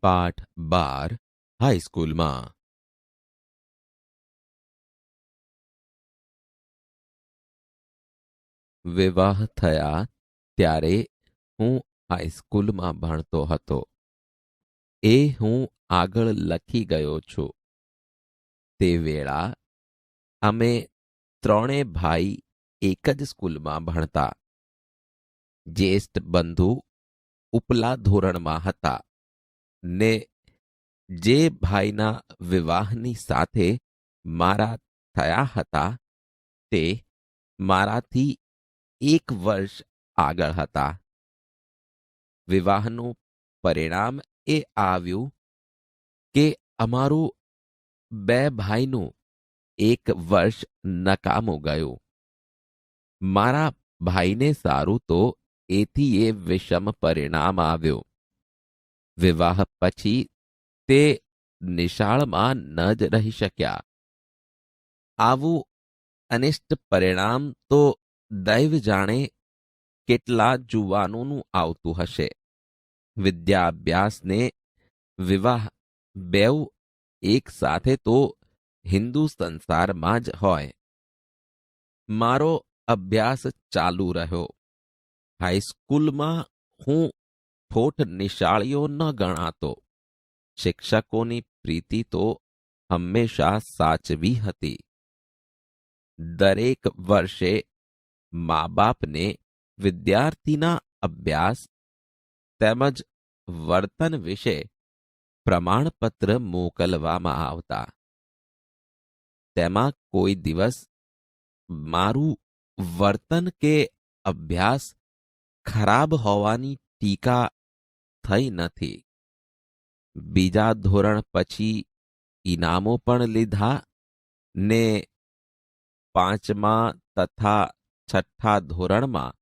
પાઠ 12 હાઈસ્કૂલમાં. વિવાહ થયા ત્યારે હું હાઈસ્કૂલમાં ભણતો હતો. એ હું આગળ લખી ગયો છું. તે વેળા અમે ત્રણે ભાઈ એક જ સ્કૂલમાં ભણતા. જ્યેષ્ઠ બંધુ ઉપલા ધોરણમાં હતા ને જે ભાઈના વિવાહની સાથે મારા થયા હતા તે મારાથી 1 વર્ષ આગળ હતા. વિવાહનું પરિણામ એ આવ્યું કે અમારું 2 ભાઈનું 1 વર્ષ નકામું ગયું. મારા ભાઈને સારું તો એથી એ વિષમ પરિણામ આવ્યું. વિવાહ પછી તે નિશાળમાં ન જ રહી શક્યા. આવું અનિષ્ટ પરિણામ તો દૈવ જાણે કેટલા જુવાનોનું આવતું હશે. વિદ્યાભ્યાસને વિવાહ બેઉ એક સાથે તો હિન્દુ સંસારમાં જ હોય. મારો અભ્યાસ ચાલુ રહ્યો. હાઈસ્કૂલમાં હું ઠોઠ નિશાળીઓ ન ગણાતો. શિક્ષકોની પ્રીતિ તો હંમેશા સાચવી હતી. દરેક વર્ષે મા બાપને વિદ્યાર્થીના અભ્યાસ તેમજ વર્તન વિશે પ્રમાણપત્ર મોકલવામાં આવતા. તેમાં કોઈ દિવસ મારું વર્તન કે અભ્યાસ ખરાબ હોવાની ટીકા થઈ નથી. બીજા ધોરણ પછી ઇનામો પણ લીધા ને 5મા તથા 6ઠ્ઠા ધોરણમાં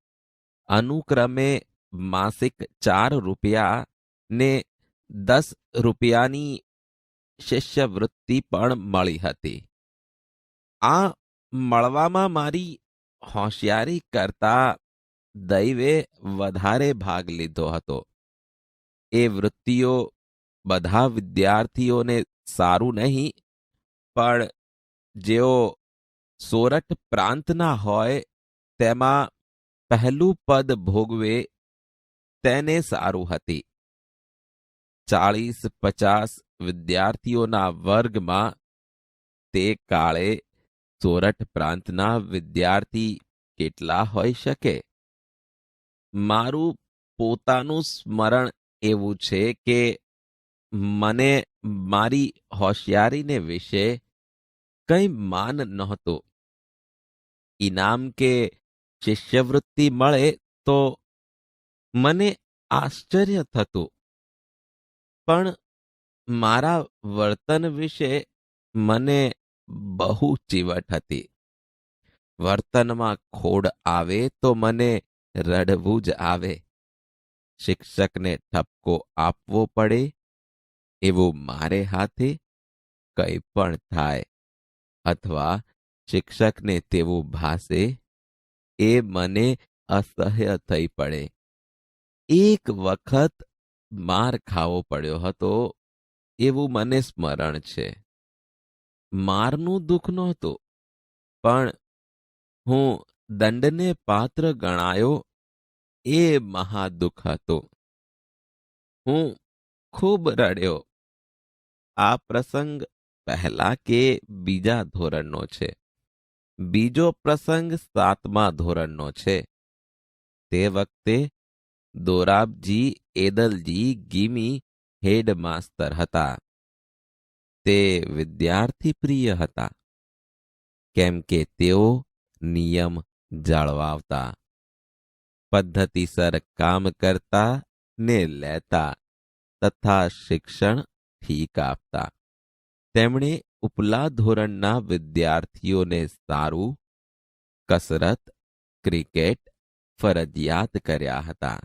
અનુક્રમે માસિક 4 રૂપિયા ને 10 રૂપિયાની શિષ્યવૃત્તિ પણ મળી હતી. આ મળવામાં મારી હોશિયારી કરતા દૈવે વધારે ભાગ લીધો હતો. એ વૃત્તિઓ બધા વિદ્યાર્થીઓને સારું નહીં, પણ જેઓ સોરઠ પ્રાંતના હોય તેમાં પહેલું પદ ભોગવે તેને સારું હતી. 40-50 વિદ્યાર્થીઓના વર્ગમાં તે કાળે સોરઠ પ્રાંતના વિદ્યાર્થી કેટલા હોઈ શકે? મારું પોતાનું સ્મરણ એવું છે કે મને મારી હોશિયારીને વિશે કંઈ માન નહોતું. ઇનામ કે શિષ્યવૃત્તિ મળે તો મને આશ્ચર્ય થતું, પણ મારા વર્તન વિશે મને બહુ ચીવટ હતી. વર્તનમાં ખોડ આવે તો મને રડવું જ આવે. શિક્ષકને ઠપકો આપવો પડે એવું મારે હાથે કંઈ પણ થાય અથવા શિક્ષકને તેવું ભાસે એ મને અસહ્ય થઈ પડે. એક વખત માર ખાવો પડ્યો હતો એવું મને સ્મરણ છે. મારનું દુઃખ નહોતું, પણ હું દંડને પાત્ર ગણાયો એ મહાદુઃખ હતું. હું ખૂબ રડ્યો. આ પ્રસંગ પહેલા કે બીજા ધોરણનો છે. બીજો પ્રસંગ 7મા ધોરણનો છે. તે વખતે દોરાબજી એદલજી ગીમી હેડમાસ્તર હતા. તે વિદ્યાર્થી પ્રિય હતા, કેમ કે તેઓ નિયમ જાળવાવતા, પદ્ધતિસર કામ કરતા ને લેતા તથા શિક્ષણ ઠીક આપતા. તેમણે ઉપલા ધોરણના વિદ્યાર્થીઓને સારું કસરત, ક્રિકેટ ફરજિયાત કર્યા હતા.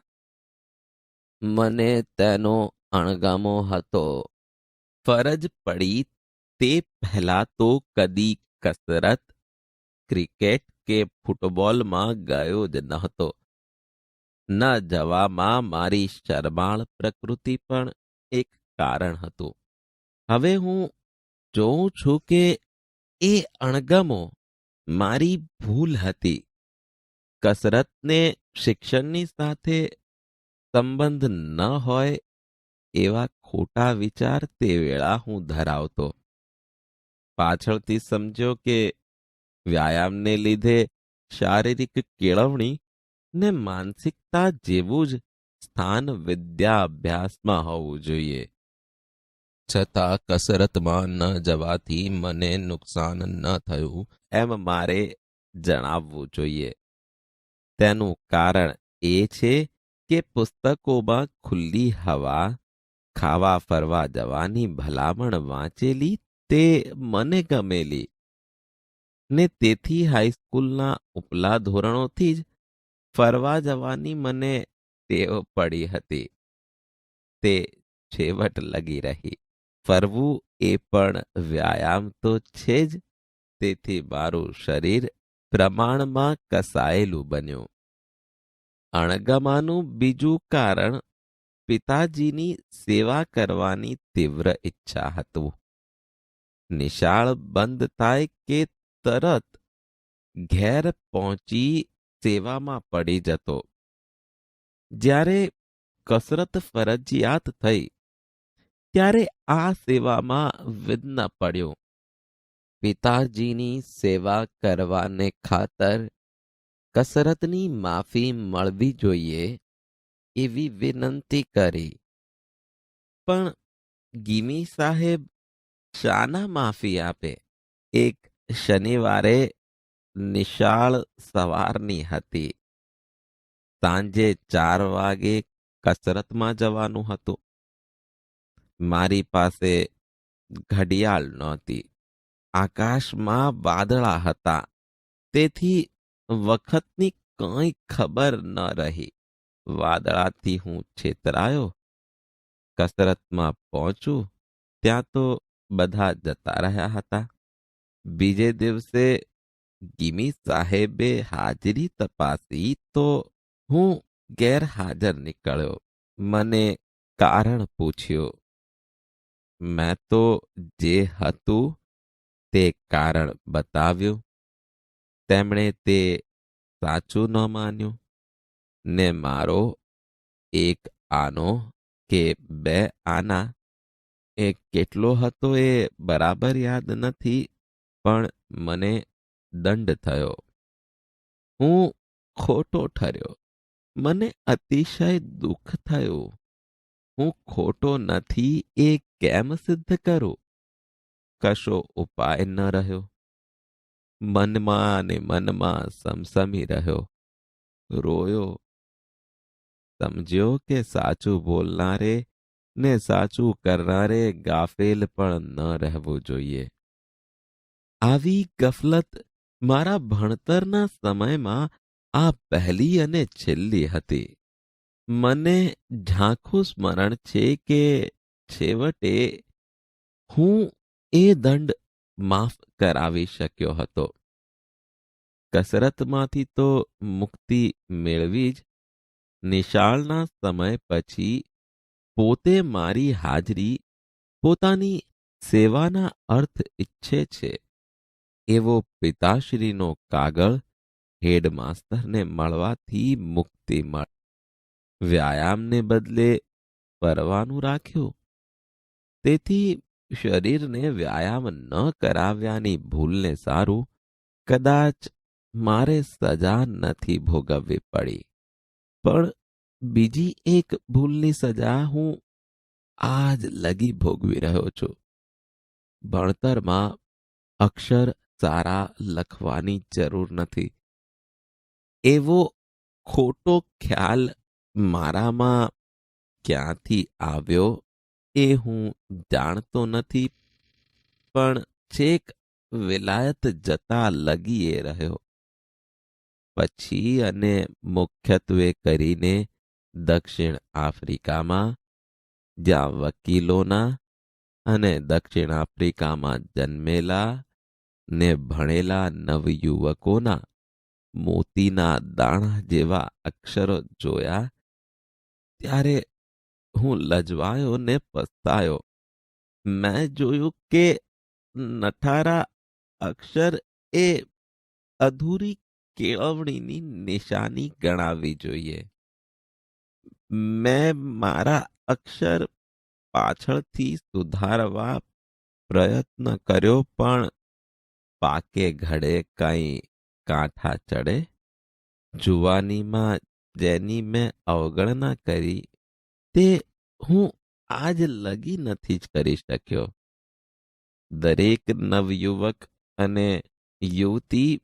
મને તેનો અણગમો હતો. ફરજ પડી તે પહેલા તો કદી કસરત, ક્રિકેટ કે ફૂટબોલમાં ગયો જ નહોતો. ન જવામાં મારી શરમાળ પ્રકૃતિ પણ એક કારણ હતું. હવે હું જોઉં છું કે એ અણગમો મારી ભૂલ હતી. કસરતને શિક્ષણની સાથે સંબંધ ન હોય એવા ખોટા વિચાર તે વેળા હું ધરાવતો. પાછળથી સમજ્યો કે વ્યાયામને લીધે શારીરિક કેળવણી ને માનસિકતા જેવું જ સ્થાન વિદ્યા અભ્યાસમાં હોવું જોઈએ. છતાં કસરતમાં ન જવાથી મને નુકસાન ન થયું એમ મારે જણાવવું જોઈએ. તેનું કારણ એ છે કે પુસ્તકોમાં ખુલ્લી હવા, ખાવા ફરવા જવાની ભલામણ વાંચેલી તે મને ગમેલી ને તેથી હાઈસ્કૂલના ઉપલા ધોરણોથી જ ફરવા જવાની મને ટેવ પડી હતી. તે છેવટ લગી રહી. ફરવું એ પણ વ્યાયામ તો છે જ, તેથી મારું શરીર પ્રમાણમાં કસાયેલું બન્યું. અણગમાનું બીજું કારણ પિતાજીની સેવા કરવાની તીવ્ર ઈચ્છા હતું. નિશાળ બંધ થાય કે તરત ઘેર પહોંચી સેવામાં પડી જતો. જ્યારે કસરત ફરજિયાત થઈ ત્યારે આ સેવામાં વિઘ્ન પડ્યું. પિતાજીની સેવા કરવાને ખાતર કસરતની માફી મળવી જોઈએ એવી વિનંતી કરી. પણ ગીમી સાહેબ શાના માફી આપે? એક શનિવારે નિશાળ સવારની હતી. સાંજે 4 વાગે કસરતમાં જવાનું હતું. મારી પાસે ઘડિયાળ નહોતી. આકાશમાં વાદળા હતા. તેથી વખતની કંઈ ખબર ન રહી. વાદળાથી હું છેતરાયો. કસરતમાં પહોંચું ત્યાં તો બધા જતા રહ્યા હતા. બીજે દિવસે ગીમી સાહેબે હાજરી તપાસી તો હું ગેરહાજર નીકળ્યો. મને કારણ પૂછ્યું. મેં તો જે હતું તે કારણ બતાવ્યું. તેમણે તે સાચું ન માન્યું ને મારો એક આનો કે 2 આના એ કેટલો હતો એ બરાબર યાદ નથી, પણ મને દંડ થયો. હું ખોટો ઠર્યો. મને અતિશય દુઃખ થયું. હું ખોટો નથી એ કેમ સિદ્ધ કરું? કશો ઉપાય ન રહ્યો. મનમાં ને મનમાં સમસમી રહ્યો. રોયો. સમજ્યો કે સાચું બોલનારે ને સાચું કરનારે ગાફેલ પણ ન રહેવું જોઈએ. આવી ગફલત મારા ભણતરના સમયમાં આ પહેલી અને છેલ્લી હતી. મને ઝાંખું સ્મરણ છે કે છેવટે હું એ દંડ માફ કરાવી શક્યો હતો. કસરતમાંથી તો મુક્તિ મેળવી જ નિશાળના સમય પછી પોતે મારી હાજરી પોતાની સેવાના અર્થ ઈચ્છે છે એવો પિતાશ્રીનો કાગળ હેડમાસ્તરને મળવાથી મુક્તિ મળે. વ્યાયામને બદલે ફરવાનું રાખ્યું. તેથી શરીરને વ્યાયામ ન કરાવ્યાની ભૂલને સારું કદાચ મારે સજા નથી ભોગવવી પડી. પણ બીજી એક ભૂલની સજા હું આજ લગી ભોગવી રહ્યો છું. ભણતરમાં અક્ષર સારા લખવાની જરૂર નથી એવો ખોટો ખ્યાલ મારામાં ક્યાંથી આવ્યો એ હું જાણતો નથી, પણ છેક વિલાયત જતા લગી એ રહ્યો. પછી અને મુખ્યત્વે કરીને દક્ષિણ આફ્રિકામાં, જ્યાં વકીલોના અને દક્ષિણ આફ્રિકામાં જન્મેલા ને ભણેલા નવયુવકોના મોતીના દાણા જેવા અક્ષરો જોયા ત્યારે હું લજવાયો ને પસ્તાયો. મેં જોયું કે નઠારા અક્ષર એ અધૂરી કેળવણીની નિશાની ગણાવી જોઈએ. મેં મારા અક્ષર પાછળથી સુધારવા પ્રયત્ન કર્યો, પણ પાકે ઘડે કઈ કાંઠા ચડે. જુવાનીમાં જેની મેં અવગણના કરી તે હું આજ લગી નથી જ કરી શક્યો. દરેક નવયુવક અને યુવતી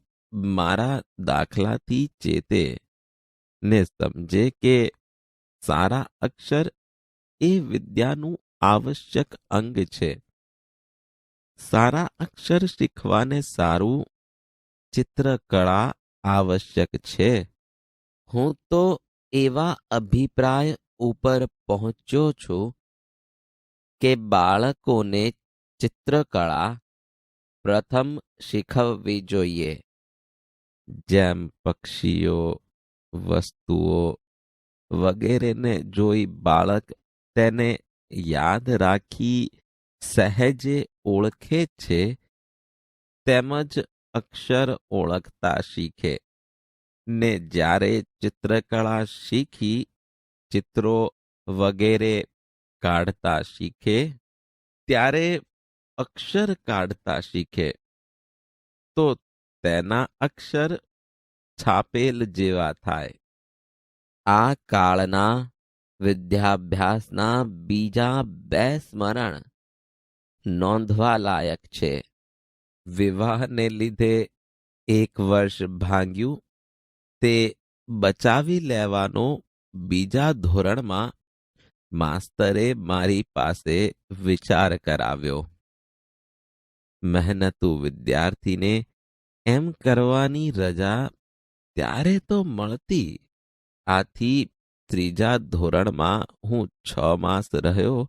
મારા દાખલાથી ચેતે ને સમજે કે સારા અક્ષર એ વિદ્યાનું આવશ્યક અંગ છે. સારા અક્ષર શીખવાને સારું ચિત્રકળા આવશ્યક છે. હું તો એવા અભિપ્રાય ઉપર પહોંચ્યો છું કે બાળકોને ચિત્રકળા પ્રથમ શીખવવી જોઈએ. જેમ પક્ષીઓ, વસ્તુઓ વગેરેને જોઈ બાળક તેને યાદ રાખી સહેજે ઓળખે છે, તેમજ અક્ષર ઓળખતા શીખે. ને જ્યારે ચિત્રકળા શીખી ચિત્રો વગેરે કાઢતા શીખે, ત્યારે અક્ષર કાઢતા શીખે તો તેના અક્ષર છાપેલ જેવા થાય. આ કાળના વિદ્યાભ્યાસના બીજા બે સ્મરણ નોંધવા લાયક છે. વિવાહને લીધે એક વર્ષ ભાંગ્યું તે બચાવી લેવાનો બીજા ધોરણમાં માસ્તરે મારી પાસે વિચાર કરાવ્યો. મહેનતુ વિદ્યાર્થીને એમ કરવાની રજા ત્યારે તો મળતી. આથી ત્રીજા ધોરણમાં હું 6 માસ રહ્યો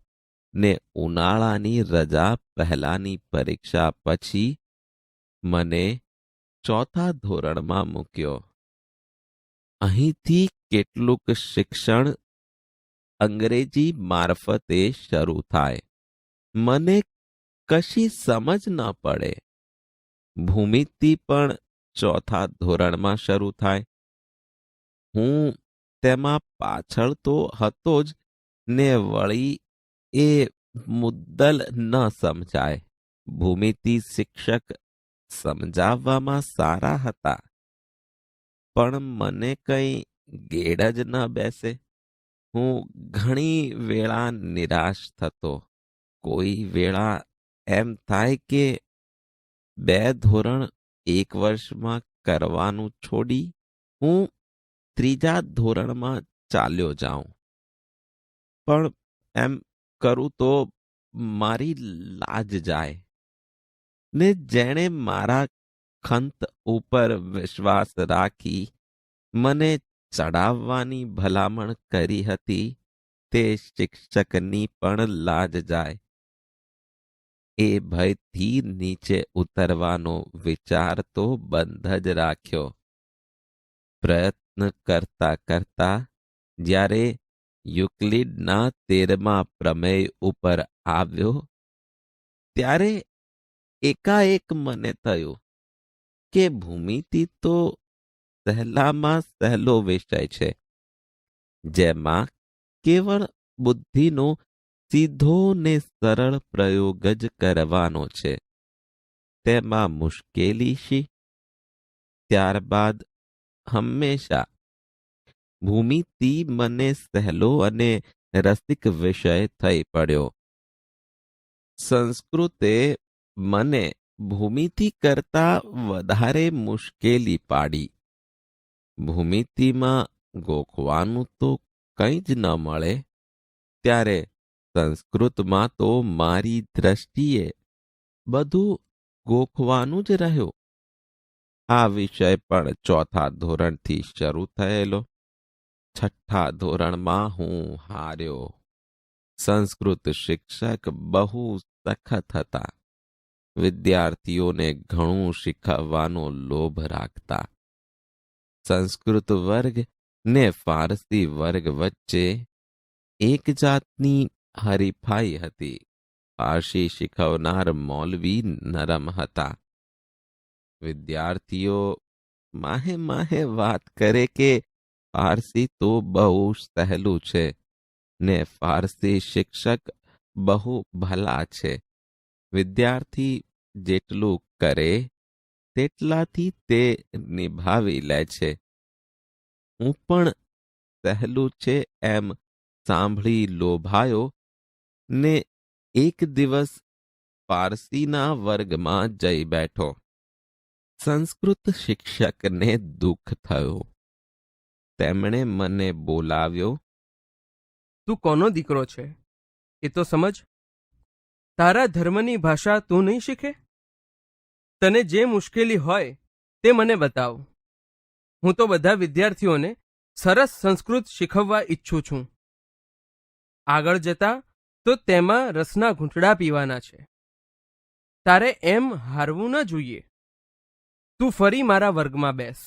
ને ઉનાળાની રજા પહેલાની પરીક્ષા પછી મને ચોથા ધોરણમાં મૂક્યો. અહીંથી કેટલુંક શિક્ષણ અંગ્રેજી મારફતે શરૂ થાય. મને કશી સમજ ન પડે. ભૂમિતિ પણ ચોથા ધોરણમાં શરૂ થાય. હું તેમાં પાછળ તો હતો જ ને વળી એ મુદ્દલ ન સમજાય. ભૂમિતિ શિક્ષક સમજાવવામાં સારા હતા, પણ મને કંઈ ગેડ જ ન બેસે. હું ઘણી વેળા નિરાશ થતો. કોઈ વેળા એમ થાય કે 2 ધોરણ 1 વર્ષમાં કરવાનું છોડી હું ત્રીજા ધોરણમાં ચાલ્યો જાઉં. પણ એમ કરું તો મારી લાજ જાય. ને જેણે મારા ખંત ઉપર વિશ્વાસ રાખી મને ચડાવવાની ભલામણ કરી હતી તે શિક્ષકની પણ લાજ જાય. એ ભયથી નીચે ઉતરવાનો વિચાર તો બંધ જ રાખ્યો. પ્રયત્ન કરતા કરતા જ્યારે યુક્લિડના 13મા પ્રમેય ઉપર આવ્યો ત્યારે એકાએક મને થયું કે ભૂમિતિ તો સહેલામાં સહેલો વિષય છે, જેમાં કેવળ બુદ્ધિનો સીધો ને સરળ પ્રયોગ જ કરવાનો છે. તેમાં મુશ્કેલી શી? ત્યારબાદ હંમેશા ભૂમિતિ મને સહેલો અને રસિક વિષય થઈ પડ્યો. સંસ્કૃતે મને ભૂમિતિ કરતા વધારે મુશ્કેલી પાડી. ભૂમિતિમાં ગોખવાનું તો કંઈ જ ન મળે, ત્યારે સંસ્કૃતમાં તો મારી દ્રષ્ટિએ બધું ગોખવાનું જ રહ્યું. આ વિષય પણ ચોથા ધોરણથી શરૂ થયેલો. છઠ્ઠા ધોરણમાં હું હાર્યો. સંસ્કૃત શિક્ષક બહુ સખત હતા. વિદ્યાર્થીઓને ઘણું શીખવવાનો લોભ રાખતા. સંસ્કૃત વર્ગ ને ફારસી વર્ગ વચ્ચે એક જાતની હરીફાઈ હતી. પારસી શીખવનાર મૌલવી નરમ હતા. વિદ્યાર્થીઓ માહે માહે વાત કરે કે ફારસી તો બહુ સહેલું છે ને ફારસી શિક્ષક બહુ ભલા છે. વિદ્યાર્થી જેટલું કરે તેટલાથી તે નિભાવી લે છે. હું પણ સહેલું છે એમ સાંભળી લોભાયો ને એક દિવસ પારસીના વર્ગમાં જઈ બેઠો. સંસ્કૃત શિક્ષકને દુઃખ થયું. તેમણે મને બોલાવ્યો. તું કોનો દીકરો છે એ તો સમજ. તારા ધર્મની ભાષા તું નહીં શીખે? તને જે મુશ્કેલી હોય તે મને બતાવ. હું તો બધા વિદ્યાર્થીઓને સરસ સંસ્કૃત શીખવવા ઈચ્છું છું. આગળ જતા તો તેમાં રસના ઘૂંટડા પીવાના છે. તારે એમ હારવું ન જોઈએ. તું ફરી મારા વર્ગમાં બેસ.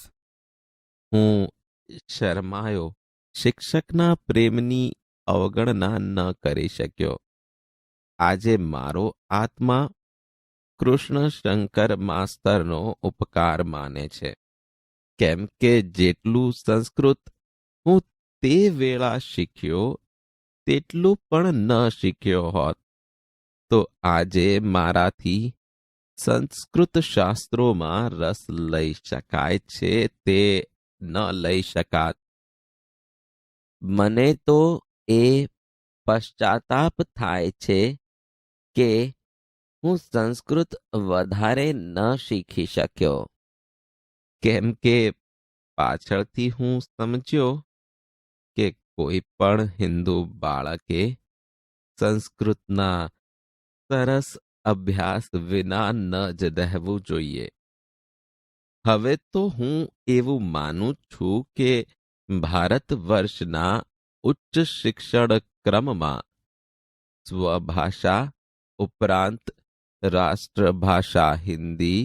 હું શરમાયો. શિક્ષકના પ્રેમની અવગણના ન કરી શક્યો. આજે મારો આત્મા કૃષ્ણશંકર માસ્તરનો ઉપકાર માને છે. કેમ કે જેટલું સંસ્કૃત હું તે વેળા શીખ્યો તેટલું પણ ન શીખ્યો હોત તો આજે મારાથી સંસ્કૃત શાસ્ત્રોમાં રસ લઈ શકાય છે તે ન લઈ શકાત. મને તો એ પશ્ચાતાપ થાય છે કે હું સંસ્કૃત વધારે ન શીખી શક્યો. કેમ કે પાછળથી હું સમજ્યો કે કોઈ પણ હિન્દુ બાળકે સંસ્કૃતના સરસ અભ્યાસ વિના ન જ રહેવું જોઈએ. હવે તો હું એવું માનું છું કે ભારત વર્ષના ઉચ્ચ શિક્ષણ ક્રમમાં સ્વભાષા ઉપરાંત રાષ્ટ્રભાષા હિન્દી,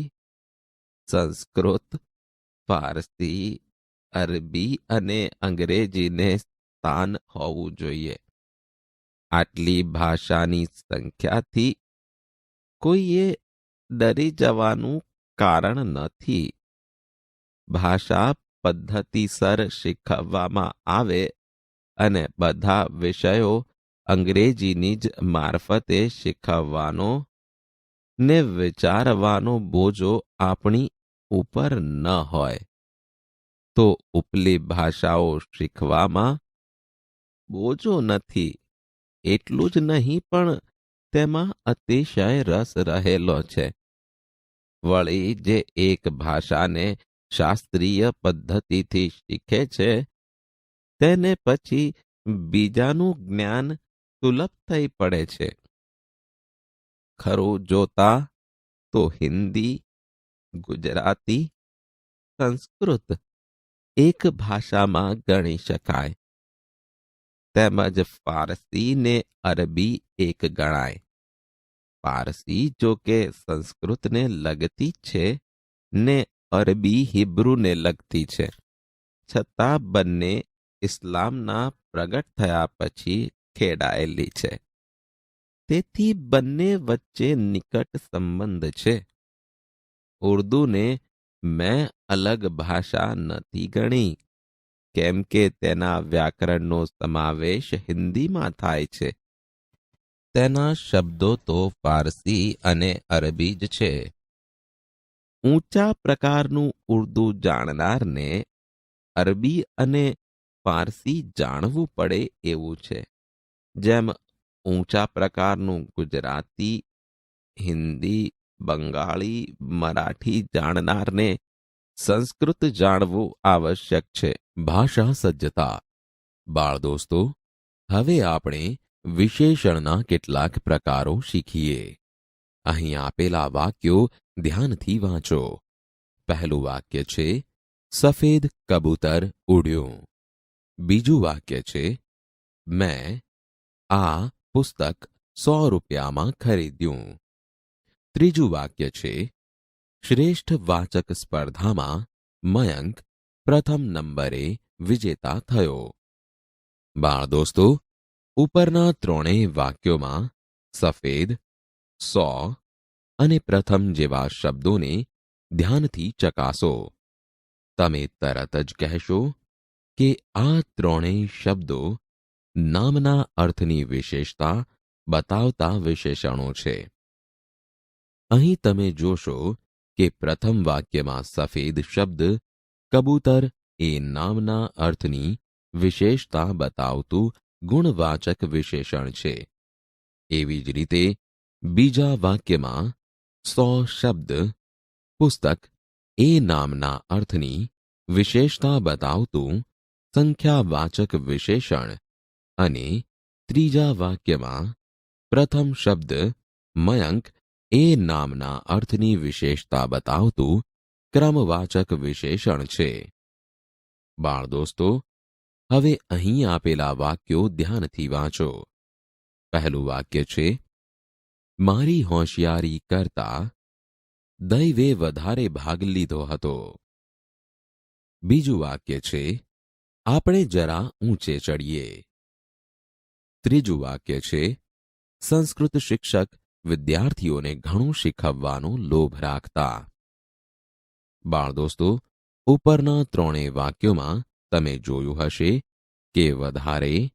સંસ્કૃત, ફારસી, અરબી અને અંગ્રેજીને સ્થાન હોવું જોઈએ. આટલી ભાષાની સંખ્યાથી કોઈએ ડરી જવાનું કારણ નથી. ભાષા પદ્ધતિસર શીખવવામાં આવે અને બધા વિષયો અંગ્રેજીની જ મારફતે શીખવવાનો ને વિચારવાનો બોજો આપણી ઉપર ન હોય તો ઉપલી ભાષાઓ શીખવામાં બોજો નથી. એટલું જ નહીં પણ તેમાં અતિશય રસ રહેલો છે. વળી જે એક ભાષાને શાસ્ત્રીય પદ્ધતિથી શીખે છે તેને પછી બીજાનું જ્ઞાન સુલભ થઈ પડે છે. ખરું જોતા તો હિન્દી, ગુજરાતી, સંસ્કૃત એક ભાષામાં ગણી શકાય. તેમજ ફારસી ને અરબી એક ગણાય. પારસી જો કે સંસ્કૃતને લગતી છે ને અરબી હિબ્રુને લગતી છે, છતાં બંને ઇસ્લામના પ્રગટ થયા પછી ખેડાયેલી છે. તેથી બંને વચ્ચે નિકટ સંબંધ છે. ઉર્દૂને મેં અલગ ભાષા નથી ગણી, કેમ કે તેના વ્યાકરણનો સમાવેશ હિન્દીમાં થાય છે. તેના શબ્દો તો ફારસી અને અરબી જ છે. ઊંચા પ્રકારનું ઉર્દૂ જાણનારને અરબી અને ફારસી જાણવું પડે એવું છે. જેમ ઊંચા પ્રકારનું ગુજરાતી, હિન્દી, બંગાળી, મરાઠી જાણનારને સંસ્કૃત જાણવું આવશ્યક છે. ભાષા સજ્જતા. બાળ દોસ્તો, હવે આપણે વિશેષણના કેટલાક પ્રકારો શીખીએ. અહીં આપેલા વાક્યો ધ્યાનથી વાંચો. પહેલું વાક્ય છે સફેદ કબૂતર ઉડ્યું. બીજું વાક્ય છે મેં આ પુસ્તક 100 રૂપિયામાં ખરીદ્યું. ત્રીજું વાક્ય છે શ્રેષ્ઠ વાચક સ્પર્ધામાં મયંક પ્રથમ નંબરે વિજેતા થયો. બાળ દોસ્તો, ઉપરના ત્રણેય વાક્યોમાં સફેદ, સો અને પ્રથમ જેવા શબ્દોને ધ્યાનથી ચકાસો. તમે તરત જ કહેશો કે આ ત્રણેય શબ્દો નામના અર્થની વિશેષતા બતાવતા વિશેષણો છે. અહીં તમે જોશો કે પ્રથમ વાક્યમાં સફેદ શબ્દ કબૂતર એ નામના અર્થની વિશેષતા બતાવતું ગુણવાચક વિશેષણ છે. એવી જ રીતે બીજા વાક્યમાં સો શબ્દ પુસ્તક એ નામના અર્થની વિશેષતા બતાવતું સંખ્યાવાચક વિશેષણ અને ત્રીજા વાક્યમાં પ્રથમ શબ્દ મયંક એ નામના અર્થની વિશેષતા બતાવતું ક્રમવાચક વિશેષણ છે. બાળ દોસ્તો, હવે અહીં આપેલા વાક્યો ધ્યાનથી વાંચો. પહેલું વાક્ય છે, મારી હોશિયારી કરતા દૈવે વધારે ભાગ લીધો હતો. બીજું વાક્ય છે, આપણે જરા ઊંચે ચડીએ. ત્રીજું વાક્ય છે, સંસ્કૃત શિક્ષક વિદ્યાર્થીઓને ઘણું શીખવવાનો લોભ રાખતા. બાળ દોસ્તો, ઉપરના ત્રણેય વાક્યોમાં તમે જોયું હશે કે વધારે,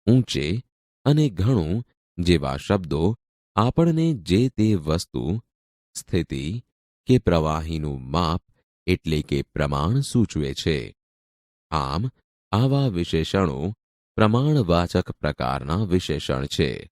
ઊંચે અને ઘણું જેવા શબ્દો આપણને જે તે વસ્તુ, સ્થિતિ કે પ્રવાહીનું માપ એટલે કે પ્રમાણ સૂચવે છે. આમ આવા વિશેષણો પ્રમાણવાચક પ્રકારના વિશેષણ છે.